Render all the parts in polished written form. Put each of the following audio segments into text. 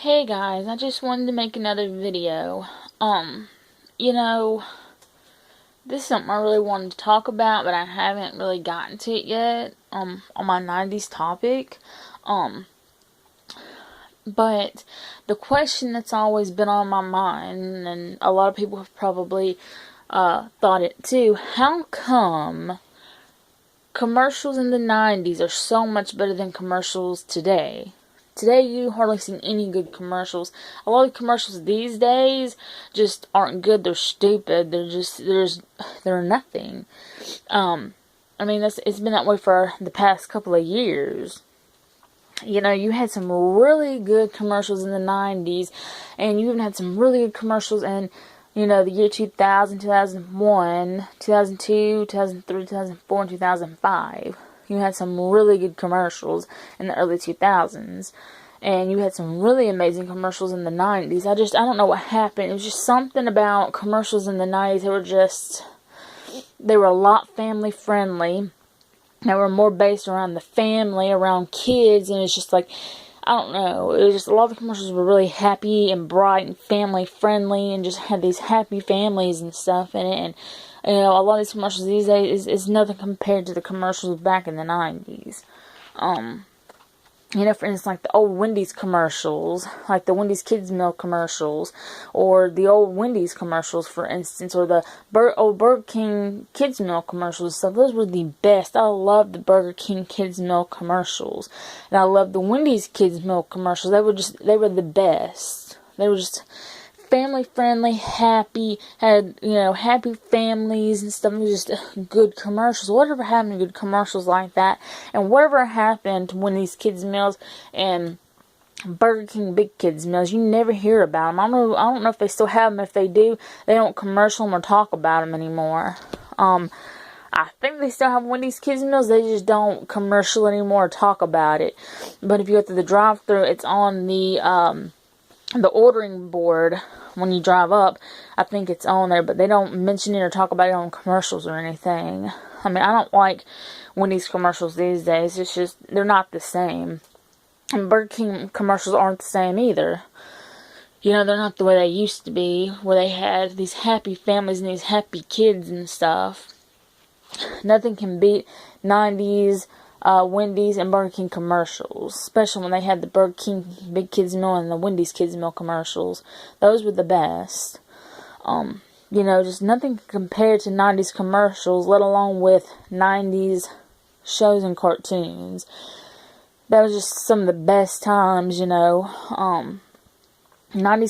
Hey guys, I just wanted to make another video. You know, this is something I really wanted to talk about, but I haven't really gotten to it yet, on my 90s topic. But the question that's always been on my mind, and a lot of people have probably, thought it too, how come commercials in the 90s are so much better than commercials today? Today, you hardly see any good commercials. A lot of commercials these days just aren't good. They're stupid. They're nothing. I mean, it's been that way for the past couple of years. You know, you had some really good commercials in the 90s, and you even had some really good commercials in, the year 2000, 2001, 2002, 2003, 2004, and 2005. You had some really good commercials in the early 2000s. And you had some really amazing commercials in the 90s. I don't know what happened. It was just something about commercials in the 90s. They were a lot family friendly. They were more based around the family, around kids. And it's just like, I don't know. It was just a lot of the commercials were really happy and bright and family friendly. And just had these happy families and stuff in it. And a lot of these commercials these days is nothing compared to the commercials back in the 90s. For instance, like the old Wendy's commercials, like the Wendy's Kids Meal commercials, or the old Wendy's commercials, for instance, or the old Burger King Kids Meal commercials and stuff. Those were the best. I love the Burger King Kids Meal commercials. And I love the Wendy's Kids Meal commercials. They were the best. They were just family friendly, happy, had, happy families and stuff. It was just good commercials. Whatever happened to good commercials like that, and whatever happened to when these kids meals and Burger King Big Kids meals, you never hear about them. I don't know if they still have them. If they do, they don't commercial them or talk about them anymore. I think they still have Wendy's Kids meals. They just don't commercial anymore or talk about it. But if you go through the drive-thru, it's on the ordering board. When you drive up, I think it's on there, but they don't mention it or talk about it on commercials or anything. I mean, I don't like Wendy's commercials these days. It's just, they're not the same. And Burger King commercials aren't the same either. They're not the way they used to be, where they had these happy families and these happy kids and stuff. Nothing can beat 90s Wendy's and Burger King commercials, especially when they had the Burger King Big Kids Meal and the Wendy's Kids Meal commercials. Those were the best. Just nothing compared to 90s commercials, let alone with 90s shows and cartoons. That was just some of the best times, 90s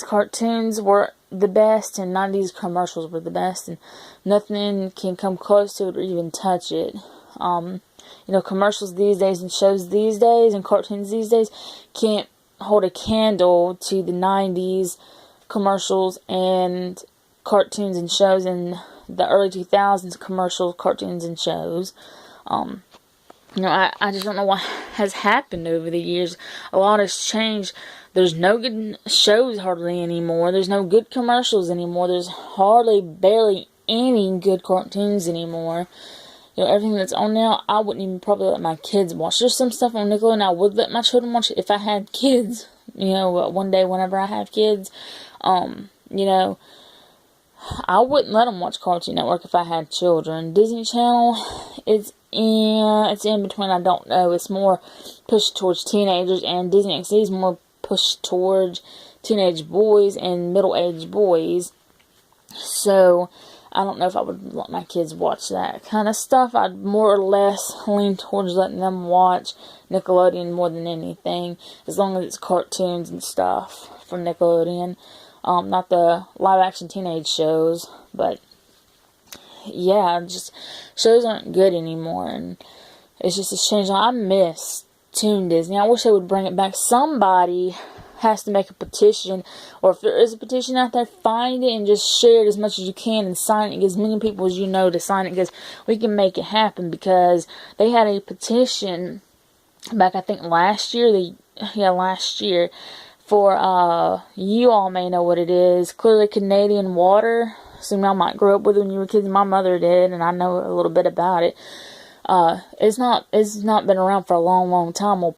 cartoons were the best, and 90s commercials were the best, and nothing can come close to it or even touch it. Commercials these days and shows these days and cartoons these days can't hold a candle to the 90s commercials and cartoons and shows in the early 2000s commercials, cartoons, and shows. I just don't know what has happened over the years. A lot has changed. There's no good shows hardly anymore. There's no good commercials anymore. There's barely any good cartoons anymore. Everything that's on now, I wouldn't even probably let my kids watch. There's some stuff on Nickelodeon I would let my children watch if I had kids. One day whenever I have kids, I wouldn't let them watch Cartoon Network if I had children. Disney Channel, it's in between. I don't know. It's more pushed towards teenagers, and Disney XD is more pushed towards teenage boys and middle-aged boys. So I don't know if I would let my kids watch that kind of stuff. I'd more or less lean towards letting them watch Nickelodeon more than anything, as long as it's cartoons and stuff from Nickelodeon. Not the live-action teenage shows, but yeah, just shows aren't good anymore, and it's just a shame. I miss Toon Disney. I wish they would bring it back. Somebody has to make a petition, or if there is a petition out there, find it and just share it as much as you can and sign it. Get as many people as you know to sign it, because we can make it happen. Because they had a petition back, I think last year, for you all may know what it is, Clearly Canadian Water. Some y'all might grow up with it when you were kids. My mother did, and I know a little bit about it. It's not been around for a long, long time. Well,